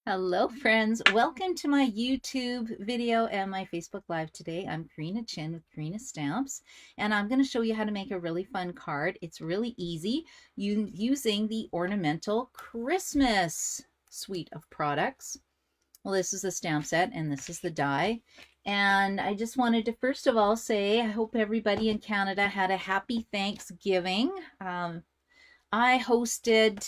Hello friends, welcome to my YouTube video and my Facebook Live today. I'm Karina Chin with Karina Stamps, and I'm going to show you how to make a really fun card. It's really easy using the Ornamental Christmas suite of products. Well, this is the stamp set and this is the die. And I just wanted to first of all say I hope everybody in Canada had a happy Thanksgiving. I hosted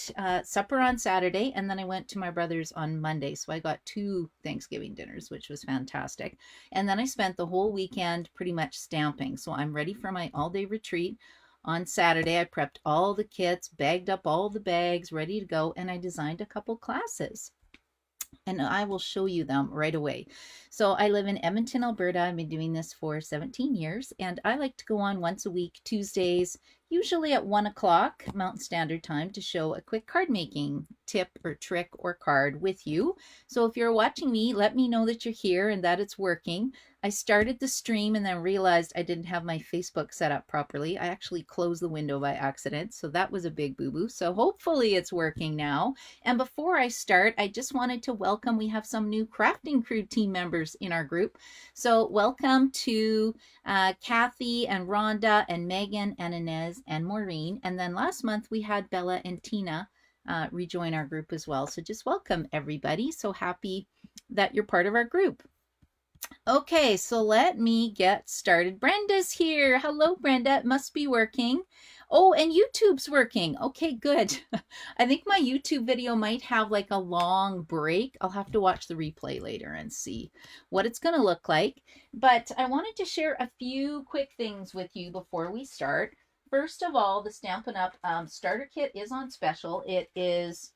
supper on Saturday and then I went to my brother's on Monday. So I got two Thanksgiving dinners, which was fantastic. And then I spent the whole weekend pretty much stamping. So I'm ready for my all-day retreat. On Saturday, I prepped all the kits, bagged up all the bags, ready to go, and I designed a couple classes. And I will show you them right away. So I live in Edmonton, Alberta. I've been doing this for 17 years, and I like to go on once a week, Tuesdays, usually at 1 o'clock Mountain Standard Time, to show a quick card making tip or trick or card with you. So if you're watching me, let me know that you're here and that it's working. I started the stream and then realized I didn't have my Facebook set up properly. I actually closed the window by accident, so that was a big boo-boo. So hopefully it's working now. And before I start, I just wanted to welcome, we have some new Crafting Crew team members in our group. So welcome to Kathy and Rhonda and Megan and Inez and Maureen. And then last month we had Bella and Tina rejoin our group as well. So just welcome everybody. So happy that you're part of our group. Okay, so let me get started. Brenda's here. Hello, Brenda. It must be working. Oh, and YouTube's working. Okay, good. I think my YouTube video might have like a long break. I'll have to watch the replay later and see what it's going to look like. But I wanted to share a few quick things with you before we start. First of all, the Stampin' Up! Starter kit is on special. It is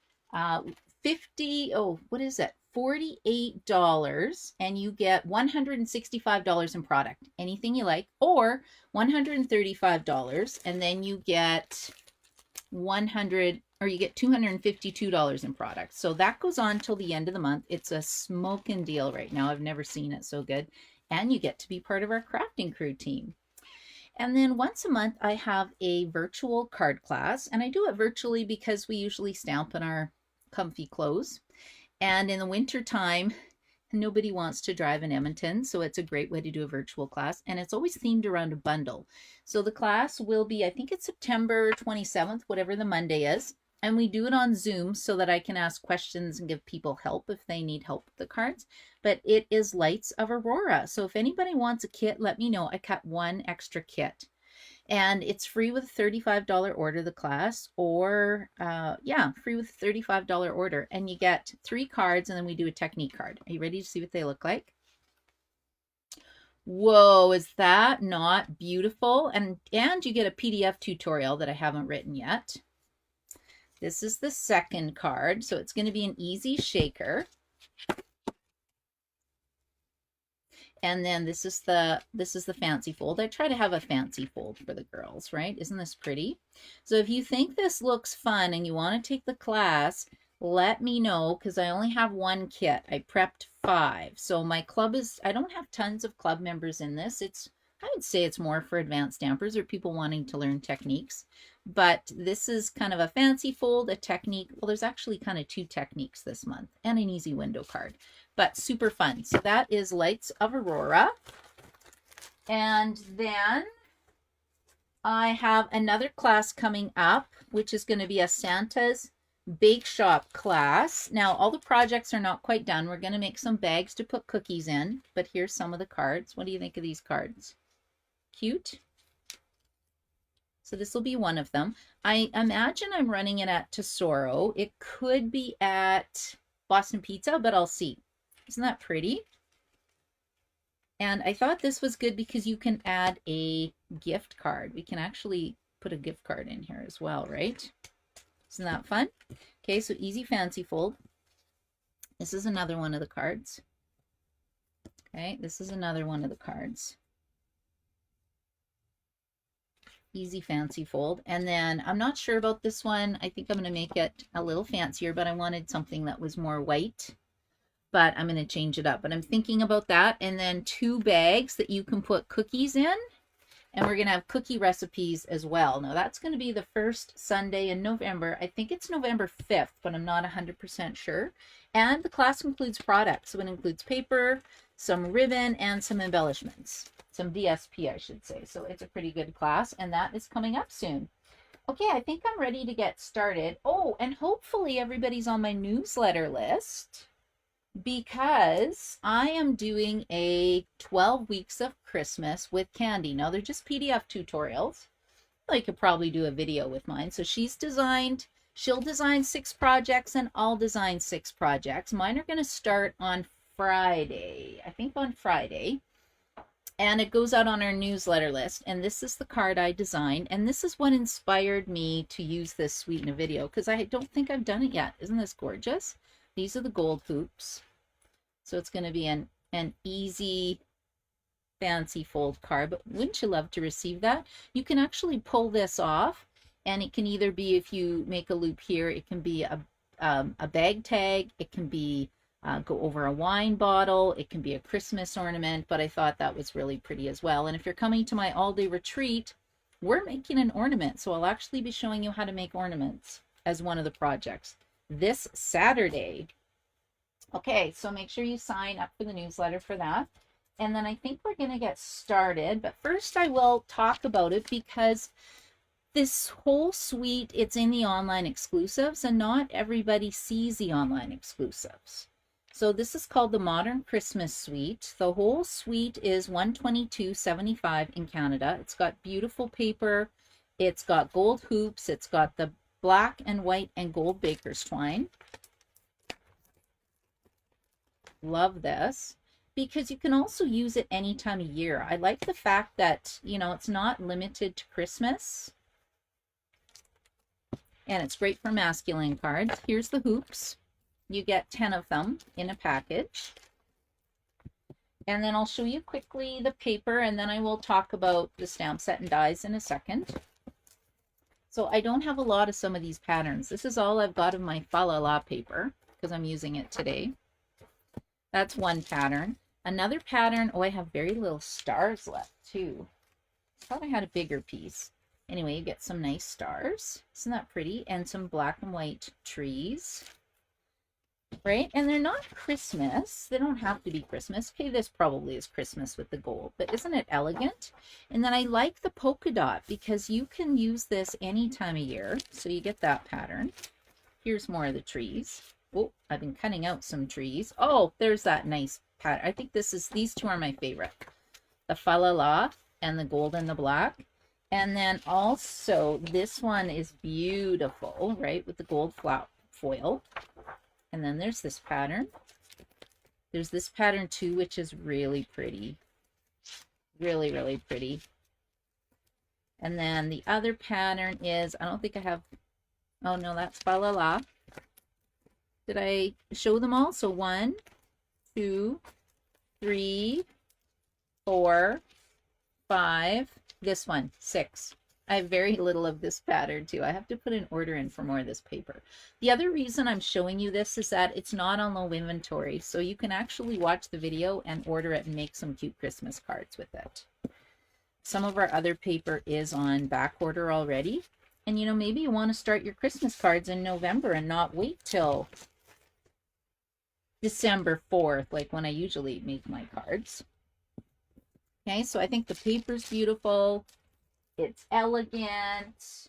50, oh, what is it? $48, and you get $165 in product, anything you like, or $135, and then you get $252 in product. So that goes on till the end of the month. It's a smoking deal right now. I've never seen it so good. And you get to be part of our Crafting Crew team. And then once a month, I have a virtual card class, and I do it virtually because we usually stamp in our comfy clothes. And in the winter time, nobody wants to drive in Edmonton, so it's a great way to do a virtual class. And it's always themed around a bundle. So the class will be, I think it's September 27th, whatever the Monday is. And we do it on Zoom so that I can ask questions and give people help if they need help with the cards. But it is Lights of Aurora. So if anybody wants a kit, let me know. I cut one extra kit. And it's free with a $35 order, the class, or free with a $35 order. And you get 3 cards, and then we do a technique card. Are you ready to see what they look like? Whoa, is that not beautiful? And you get a PDF tutorial that I haven't written yet. This is the second card, so it's going to be an easy shaker. And then this is the fancy fold. I try to have a fancy fold for the girls, right? Isn't this pretty? So if you think this looks fun and you want to take the class, let me know, because I only have 1 kit. I prepped 5. So my club is, I don't have tons of club members in this. I would say it's more for advanced stampers or people wanting to learn techniques. But this is kind of a fancy fold, a technique. Well, there's actually kind of 2 techniques this month and an easy window card, but super fun. So that is Lights of Aurora. And then I have another class coming up, which is going to be a Santa's Bake Shop class. Now, all the projects are not quite done. We're going to make some bags to put cookies in, but here's some of the cards. What do you think of these cards? Cute. So this will be one of them. I imagine I'm running it at Tesoro. It could be at Boston Pizza, but I'll see. Isn't that pretty? And I thought this was good because you can add a gift card. We can actually put a gift card in here as well, right? Isn't that fun? Okay, so easy fancy fold. This is another one of the cards. Okay, this is another one of the cards. Easy fancy fold. And then I'm not sure about this one. I think I'm going to make it a little fancier, but I wanted something that was more white. But I'm going to change it up. But I'm thinking about that. And then 2 bags that you can put cookies in. And we're going to have cookie recipes as well. Now, that's going to be the first Sunday in November. I think it's November 5th, but I'm not 100% sure. And the class includes products. So it includes paper, some ribbon, and some embellishments. Some DSP, I should say. So it's a pretty good class, and that is coming up soon. Okay, I think I'm ready to get started. Oh, and hopefully everybody's on my newsletter list, because I am doing a 12 weeks of Christmas with Candy. Now, they're just PDF tutorials. I could probably do a video with mine. So she'll design 6 projects and I'll design 6 projects. Mine are going to start on Friday, I think on Friday. And it goes out on our newsletter list. And this is the card I designed. And this is what inspired me to use this suite in a video, because I don't think I've done it yet. Isn't this gorgeous? These are the gold hoops. So it's going to be an easy, fancy fold card. But wouldn't you love to receive that? You can actually pull this off. And it can either be, if you make a loop here, it can be a bag tag. It can be go over a wine bottle. It can be a Christmas ornament, but I thought that was really pretty as well. And if you're coming to my all-day retreat, we're making an ornament. So I'll actually be showing you how to make ornaments as one of the projects this Saturday. Okay, so make sure you sign up for the newsletter for that. And then I think we're going to get started. But first I will talk about it, because this whole suite, it's in the online exclusives, and not everybody sees the online exclusives. So this is called the Modern Christmas Suite. The whole suite is $122.75 in Canada. It's got beautiful paper. It's got gold hoops. It's got the black and white and gold baker's twine. Love this, because you can also use it any time of year. I like the fact that, you know, it's not limited to Christmas. And it's great for masculine cards. Here's the hoops. You get 10 of them in a package. And then I'll show you quickly the paper, and then I will talk about the stamp set and dies in a second. So I don't have a lot of some of these patterns. This is all I've got of my Fa La La paper, because I'm using it today. That's one pattern. Another pattern, oh, I have very little stars left too. I thought I had a bigger piece. Anyway, you get some nice stars. Isn't that pretty? And some black and white trees. Right? And they're not Christmas. They don't have to be Christmas. Okay, this probably is Christmas with the gold, but isn't it elegant? And then I like the polka dot, because you can use this any time of year. So you get that pattern. Here's more of the trees. Oh, I've been cutting out some trees. Oh, there's that nice pattern. I think these two are my favorite. The Fa La La and the gold and the black. And then also this one is beautiful, right? With the gold foil. And then there's this pattern. There's this pattern too, which is really pretty. Really, really pretty. And then the other pattern is, I don't think I have, oh no, that's Fa La La. Did I show them all? So 1, 2, 3, 4, 5, this one, 6. I have very little of this pattern too. I have to put an order in for more of this paper. The other reason I'm showing you this is that it's not on low inventory. So you can actually watch the video and order it and make some cute Christmas cards with it. Some of our other paper is on back order already. And you know, maybe you want to start your Christmas cards in November and not wait till December 4th, like when I usually make my cards. Okay, so I think the paper's beautiful. It's elegant.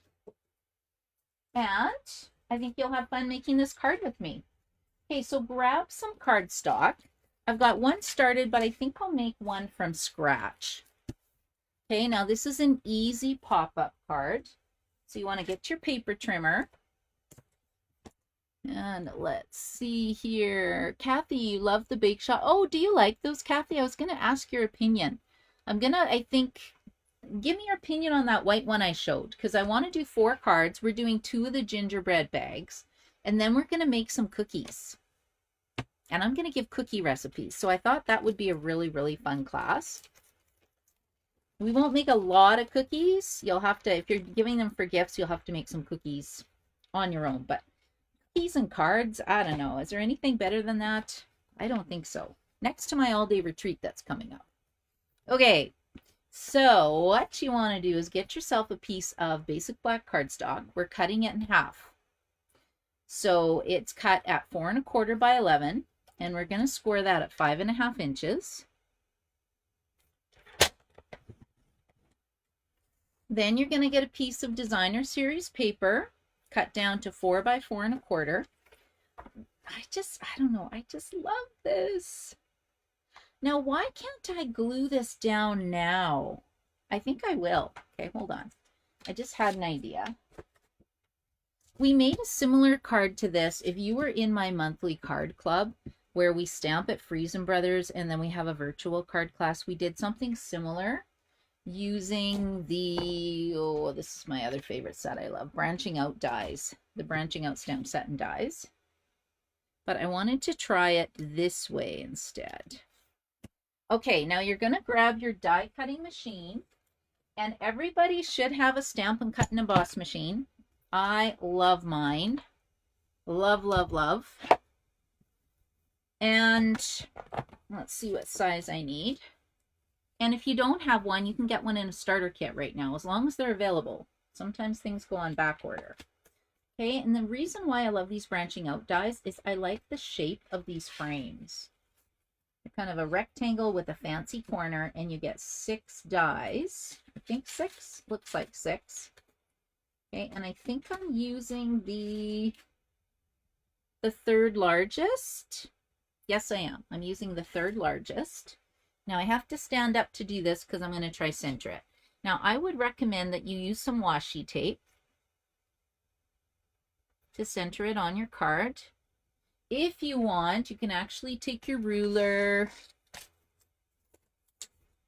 And I think you'll have fun making this card with me. Okay, so grab some cardstock. I've got one started, but I think I'll make one from scratch. Okay, now this is an easy pop-up card. So you want to get your paper trimmer. And let's see here. Kathy, you love the bake shop. Oh, do you like those, Kathy? I was going to ask your opinion. I think, give me your opinion on that white one I showed, because I want to do 4 cards. We're doing 2 of the gingerbread bags, and then we're going to make some cookies. And I'm going to give cookie recipes. So I thought that would be a really, really fun class. We won't make a lot of cookies. You'll have to, if you're giving them for gifts, you'll have to make some cookies on your own. But cookies and cards, I don't know. Is there anything better than that? I don't think so. Next to my all-day retreat that's coming up. Okay, So what you want to do is get yourself a piece of basic black cardstock. We're cutting it in half. So it's cut at 4¼ by 11, and we're going to score that at 5½ inches. Then you're going to get a piece of designer series paper, cut down to 4 by 4¼ I don't know, I just love this. Now, why can't I glue this down now? I think I will. Okay, hold on. I just had an idea. We made a similar card to this if you were in my monthly card club where we stamp at Friesen Brothers and then we have a virtual card class. We did something similar using the, oh, this is my other favorite set I love, Branching Out dies, the Branching Out stamp set and dies. But I wanted to try it this way instead. Okay, now you're going to grab your die cutting machine, and everybody should have a Stampin' Cut and Emboss machine. I love mine. Love, love, love. And let's see what size I need. And if you don't have one, you can get one in a starter kit right now, as long as they're available. Sometimes things go on back order. Okay, and the reason why I love these Branching Out dies is I like the shape of these frames. They're kind of a rectangle with a fancy corner, and you get 6 dies. I think 6, looks like 6. Okay, and I think I'm using the third largest. Yes, I am. I'm using the third largest. Now I have to stand up to do this because I'm going to try center it. Now I would recommend that you use some washi tape to center it on your card. If you want, you can actually take your ruler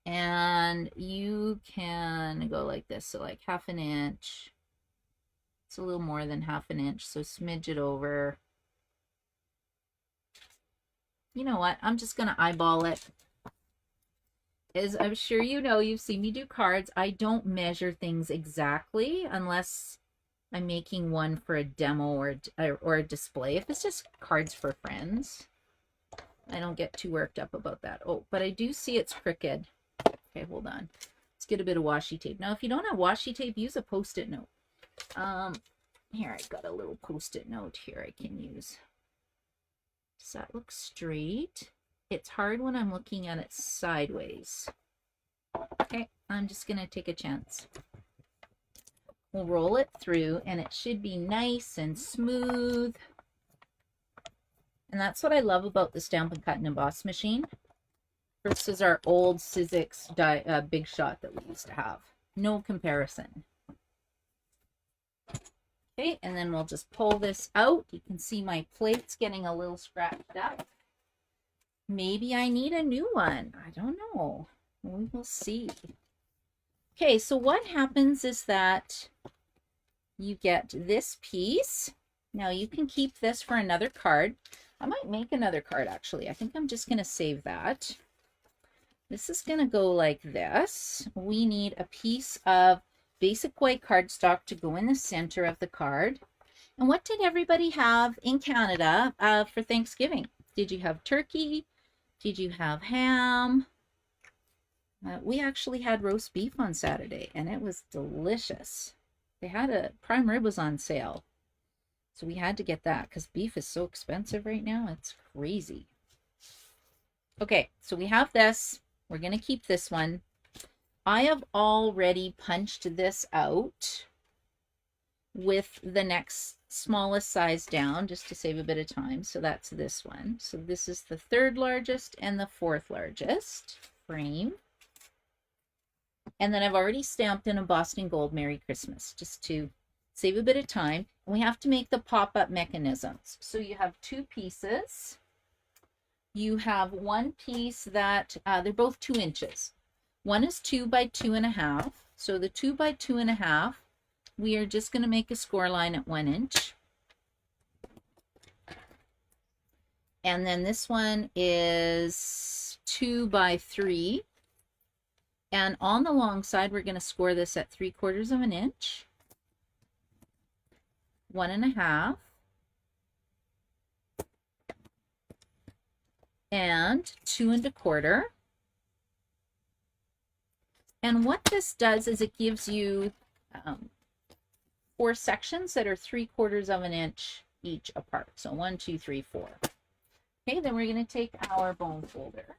and you can go like this, so like 1/2 inch. It's a little more than 1/2 inch, so smidge it over. You know what? I'm just going to eyeball it. As I'm sure you know, you've seen me do cards. I don't measure things exactly unless I'm making one for a demo or a display. If it's just cards for friends, I don't get too worked up about that. Oh, but I do see it's crooked. Okay, hold on. Let's get a bit of washi tape. Now, if you don't have washi tape, use a Post-it note. Here, I got a little Post-it note here I can use. Does that look straight? It's hard when I'm looking at it sideways. Okay, I'm just going to take a chance. We'll roll it through, and it should be nice and smooth. And that's what I love about the Stampin' Cut and Emboss machine versus our old Sizzix Big Shot that we used to have. No comparison. Okay, and then we'll just pull this out. You can see my plate's getting a little scratched up. Maybe I need a new one. I don't know. We will see. Okay, so what happens is that you get this piece. Now you can keep this for another card. I might make another card actually. I think I'm just going to save that. This is going to go like this. We need a piece of basic white cardstock to go in the center of the card. And what did everybody have in Canada for Thanksgiving? Did you have turkey? Did you have ham? We actually had roast beef on Saturday, and it was delicious. They had a prime rib was on sale, so we had to get that because beef is so expensive right now. It's crazy. Okay, so we have this. We're going to keep this one. I have already punched this out with the next smallest size down just to save a bit of time. So that's this one. So this is the 3rd largest and the 4th largest frame. And then I've already stamped in embossed in gold Merry Christmas just to save a bit of time. And we have to make the pop-up mechanisms. So you have 2 pieces. You have one piece that they're both 2 inches. One is 2 by 2½. So the 2 by 2½, we are just going to make a score line at 1 inch. And then this one is 2 by 3. And on the long side, we're going to score this at 3/4 inch, 1½, and 2 1/4. And what this does is it gives you 4 sections that are 3/4 of an inch each apart. So 1, 2, 3, 4. Okay, then we're going to take our bone folder.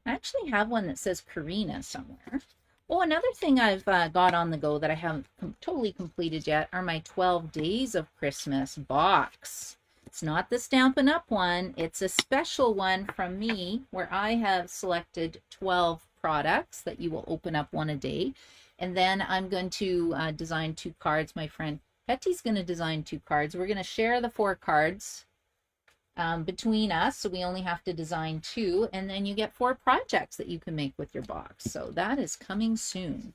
I actually have one that says Karina somewhere. Oh, another thing I've got on the go that I haven't totally completed yet are my 12 Days of Christmas box. It's not the Stampin' Up one. It's a special one from me where I have selected 12 products that you will open up one a day. And then I'm going to design 2 cards. My friend Hetty's going to design 2 cards. We're going to share the 4 cards between us, so we only have to design 2, and then you get 4 projects that you can make with your box. So that is coming soon.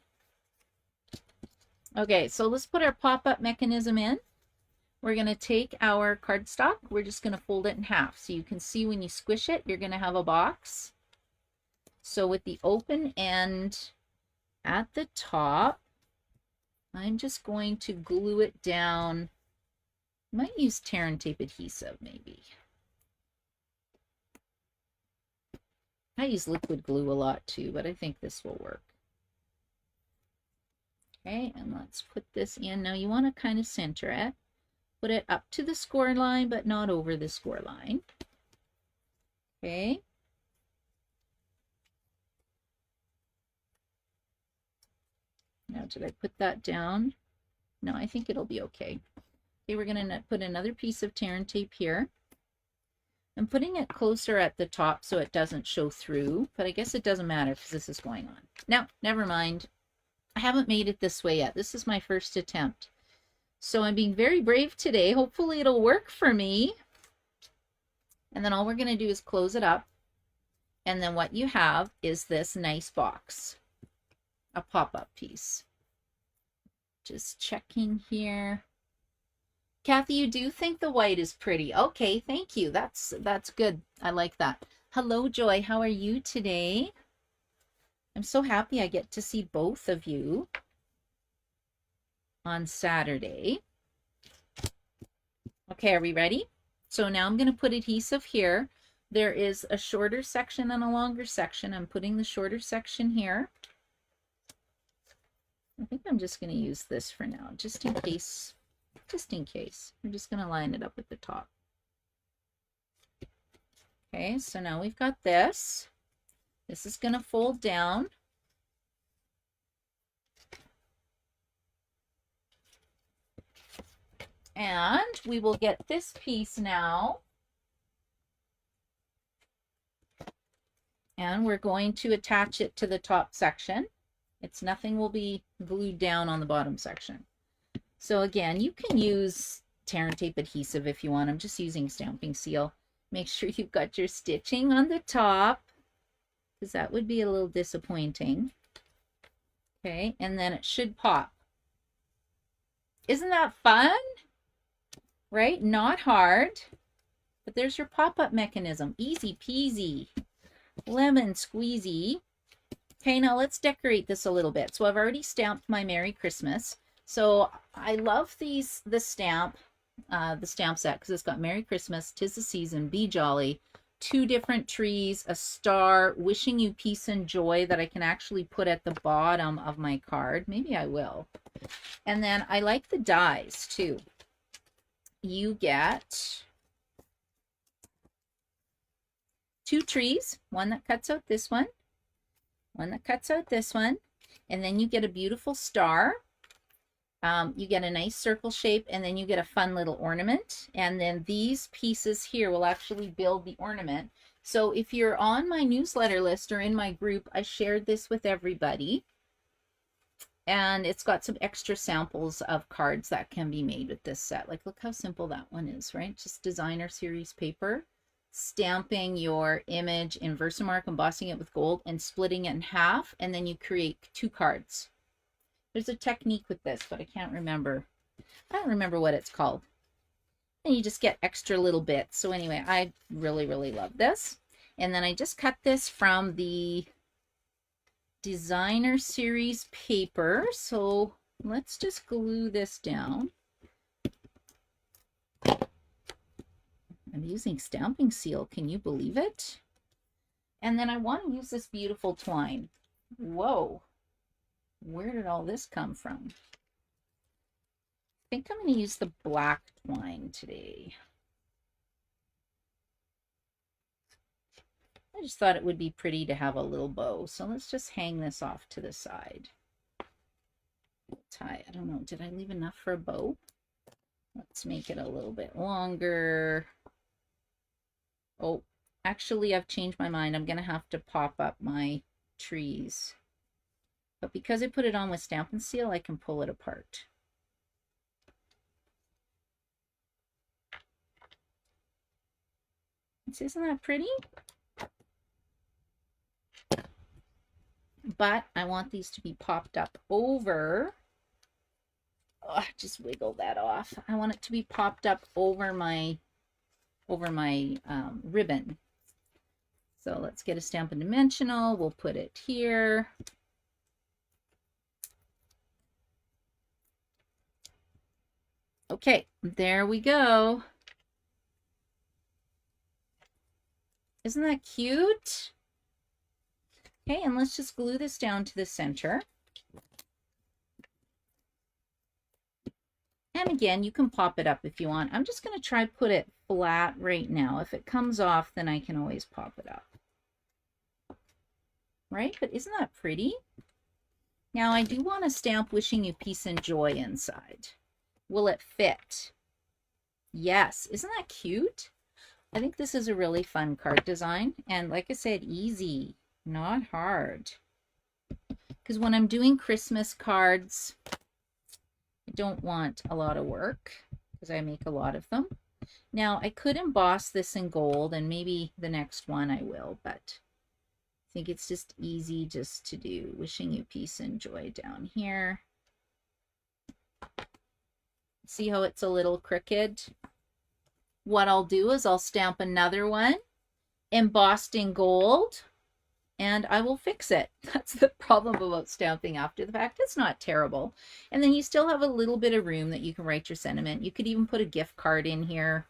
Okay, so let's put our pop-up mechanism in. We're going to take our cardstock. We're just going to fold it in half. So you can see when you squish it, you're going to have a box. So with the open end at the top, I'm just going to glue it down. I might use tear and tape adhesive maybe. I use liquid glue a lot too, but I think this will work. Okay, and let's put this in. Now you want to kind of center it. Put it up to the score line, but not over the score line. Okay. Now, did I put that down? No, I think it'll be okay. Okay, we're going to put another piece of tear and tape here. I'm putting it closer at the top so it doesn't show through, but I guess it doesn't matter because this is going on. No, never mind. I haven't made it this way yet. This is my first attempt. So I'm being very brave today. Hopefully it'll work for me. And then all we're going to do is close it up. And then what you have is this nice box, a pop-up piece. Just checking here. Kathy, you do think the white is pretty. Okay, thank you. That's good. I like that. Hello, Joy. How are you today? I'm so happy I get to see both of you on Saturday. Okay, are we ready? So now I'm going to put adhesive here. There is a shorter section and a longer section. I'm putting the shorter section here. I think I'm just going to use this for now, just in case. Just in case. I'm just going to line it up at the top. Okay, so now we've got this. This is going to fold down. And we will get this piece now. And we're going to attach it to the top section. Nothing will be glued down on the bottom section. So again, you can use tear and tape adhesive if you want. I'm just using stamping seal. Make sure you've got your stitching on the top, because that would be a little disappointing. Okay, and then it should pop. Isn't that fun? Right? Not hard. But there's your pop-up mechanism. Easy peasy. Lemon squeezy. Okay, now let's decorate this a little bit. So I've already stamped my Merry Christmas. So I love the stamp set, because it's got Merry Christmas, 'Tis the Season, Be Jolly, 2 different trees, a star, wishing you peace and joy that I can actually put at the bottom of my card. Maybe I will. And then I like the dies too. You get 2 trees, one that cuts out this one that cuts out this one, and then you get a beautiful star. You get a nice circle shape, and then you get a fun little ornament. And then these pieces here will actually build the ornament. So if you're on my newsletter list or in my group, I shared this with everybody. And it's got some extra samples of cards that can be made with this set. Like, look how simple that one is, right? Just designer series paper, stamping your image in Versamark, embossing it with gold, and splitting it in half, and then you create 2 cards. There's a technique with this, but I can't remember. I don't remember what it's called. And you just get extra little bits. So anyway, I really, really love this. And then I just cut this from the designer series paper. So let's just glue this down. I'm using stamping seal. Can you believe it? And then I want to use this beautiful twine. Whoa, where did all this come from? I think I'm going to use the black twine today. I just thought it would be pretty to have a little bow. So let's just hang this off to the side. Tie, I don't know, did I leave enough for a bow? Let's make it a little bit longer. Oh, actually I've changed my mind. I'm going to have to pop up my trees. But because I put it on with Stampin' Seal, I can pull it apart. Isn't that pretty? But I want these to be popped up over. Oh, just wiggle that off. I want it to be popped up over my ribbon. So let's get a Stampin' Dimensional. We'll put it here. Okay, there we go. Isn't that cute? Okay, and let's just glue this down to the center. And again, you can pop it up if you want. I'm just going to try put it flat right now. If it comes off, then I can always pop it up. Right? But isn't that pretty? Now, I do want to stamp wishing you peace and joy inside. Will it fit? Yes. Isn't that cute? I think this is a really fun card design. And like I said, easy, not hard. Because when I'm doing Christmas cards, I don't want a lot of work because I make a lot of them. Now, I could emboss this in gold, and maybe the next one I will, but I think it's just easy just to do wishing you peace and joy down here. See how it's a little crooked? What I'll do is I'll stamp another one embossed in gold, and I will fix it. That's the problem about stamping after the fact. It's not terrible. And then you still have a little bit of room that you can write your sentiment. You could even put a gift card in here.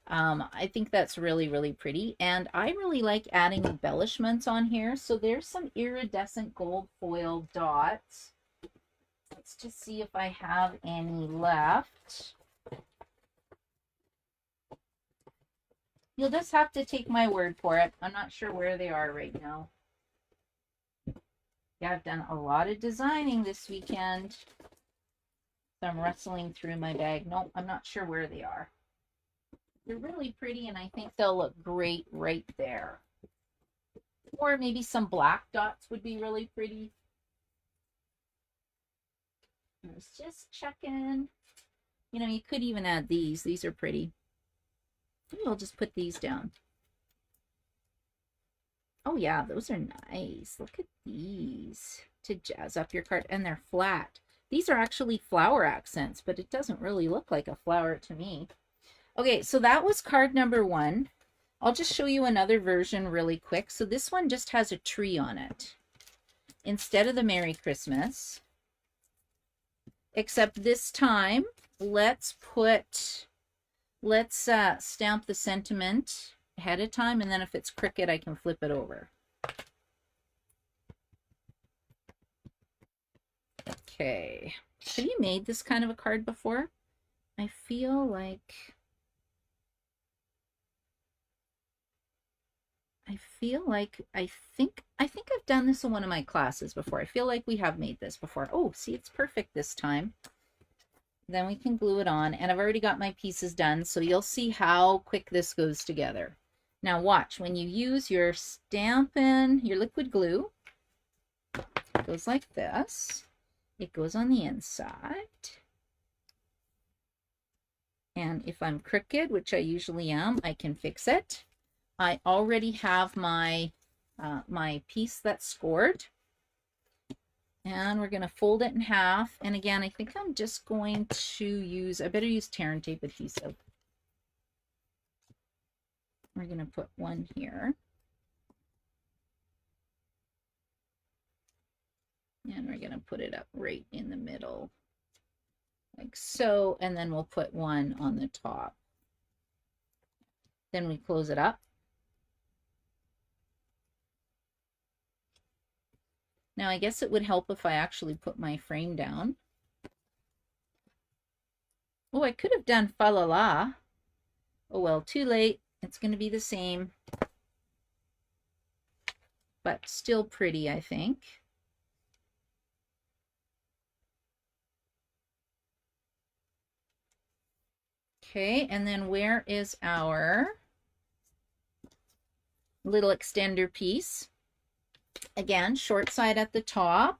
I think that's really, really pretty. And I really like adding embellishments on here. So there's some iridescent gold foil dots. Let's just see if I have any left. You'll just have to take my word for it. I'm not sure where they are right now. Yeah, I've done a lot of designing this weekend. So I'm rustling through my bag. Nope, I'm not sure where they are. They're really pretty, and I think they'll look great right there. Or maybe some black dots would be really pretty. I was just checking. You know, you could even add these. These are pretty. Maybe I'll just put these down. Oh yeah, those are nice. Look at these to jazz up your card. And they're flat. These are actually flower accents, but it doesn't really look like a flower to me. Okay, so that was card number 1. I'll just show you another version really quick. So this one just has a tree on it instead of the Merry Christmas. Except this time, let's stamp the sentiment ahead of time, and then if it's crooked, I can flip it over. Okay. Have you made this kind of a card before? I feel like I think I've done this in one of my classes before. I feel like we have made this before. Oh, see, it's perfect this time. Then we can glue it on, and I've already got my pieces done, so you'll see how quick this goes together. Now watch, when you use your your liquid glue, it goes like this. It goes on the inside. And if I'm crooked, which I usually am, I can fix it. I already have my my piece that's scored. And we're going to fold it in half. And again, I think I'm just going to use, I better use tear and tape adhesive. We're going to put one here. And we're going to put it up right in the middle, like so. And then we'll put one on the top. Then we close it up. Now, I guess it would help if I actually put my frame down. Oh, I could have done fa la la. Oh, well, too late. It's going to be the same. But still pretty, I think. Okay, and then where is our little extender piece? Again, short side at the top.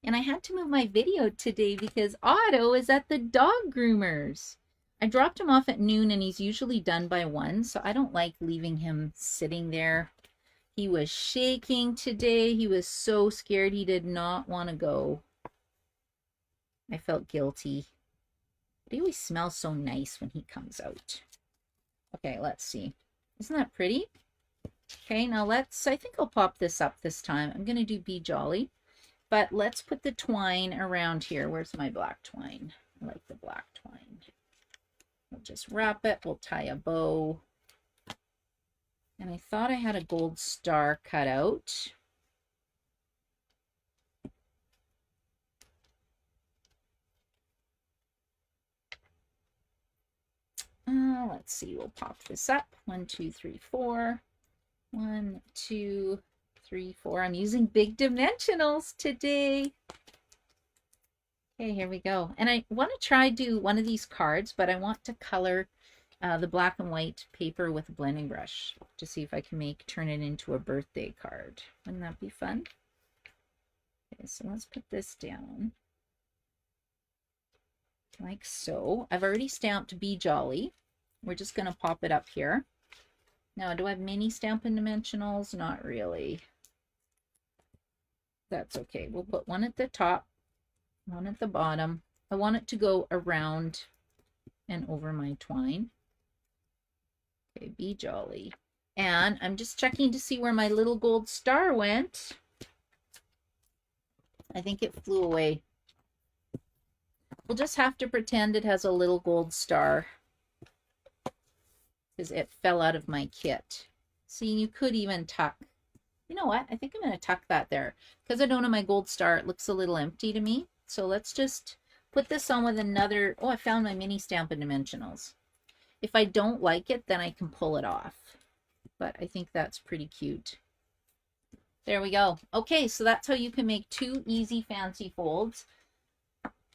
And I had to move my video today because Otto is at the dog groomers. I dropped him off at noon and he's usually done by 1, so I don't like leaving him sitting there. He was shaking today. He was so scared. He did not want to go. I felt guilty. But he always smells so nice when he comes out. Okay, let's see. Isn't that pretty? Okay, now I think I'll pop this up this time. I'm going to do Be Jolly. But let's put the twine around here. Where's my black twine? I like the black twine. We'll just wrap it. We'll tie a bow. And I thought I had a gold star cut out. Let's see. We'll pop this up. 1, 2, 3, 4. 1, 2, 3, 4. I'm using big dimensionals today. Okay, here we go. And I want to try do one of these cards, but I want to color the black and white paper with a blending brush to see if I can turn it into a birthday card. Wouldn't that be fun? Okay, so let's put this down like so. I've already stamped Be Jolly. We're just going to pop it up here. Now, do I have mini Stampin' Dimensionals? Not really. That's okay. We'll put one at the top, one at the bottom. I want it to go around and over my twine. Okay, Be Jolly. And I'm just checking to see where my little gold star went. I think it flew away. We'll just have to pretend it has a little gold star because it fell out of my kit. See, you could even tuck. You know what? I think I'm going to tuck that there. Because I don't have my gold star, it looks a little empty to me. So let's just put this on with another. Oh, I found my mini Stampin' Dimensionals. If I don't like it, then I can pull it off. But I think that's pretty cute. There we go. Okay, so that's how you can make 2 easy fancy folds.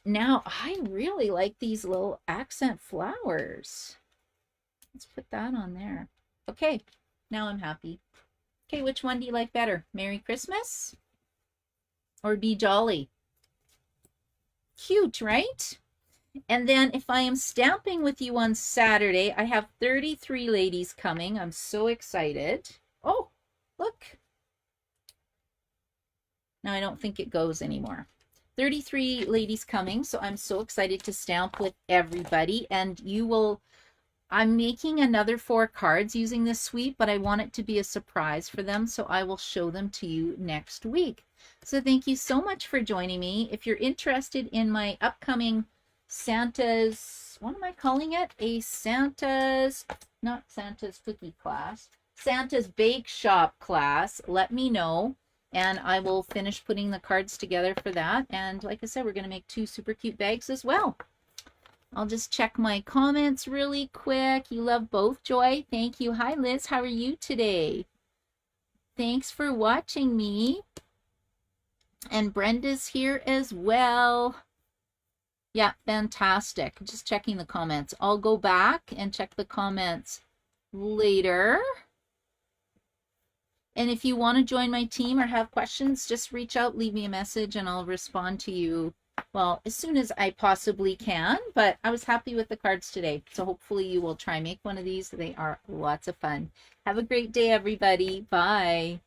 Now, I really like these little accent flowers. Let's put that on there. Okay, now I'm happy. Okay, which one do you like better? Merry Christmas or Be Jolly? Cute, right? And then if I am stamping with you on Saturday, I have 33 ladies coming. I'm so excited. Oh, look. Now I don't think it goes anymore. 33 ladies coming, so I'm so excited to stamp with everybody. And I'm making another 4 cards using this sweep, but I want it to be a surprise for them, so I will show them to you next week. So thank you so much for joining me. If you're interested in my upcoming Santa's, what am I calling it? Not Santa's cookie class, Santa's bake shop class, let me know. And I will finish putting the cards together for that. And like I said, we're going to make 2 super cute bags as well. I'll just check my comments really quick. You love both, Joy. Thank you. Hi, Liz. How are you today? Thanks for watching me. And Brenda's here as well. Yeah, fantastic. Just checking the comments. I'll go back and check the comments later. And if you want to join my team or have questions, just reach out, leave me a message, and I'll respond to you, well, as soon as I possibly can. But I was happy with the cards today, so hopefully you will try make one of these. They are lots of fun. Have a great day, everybody. Bye.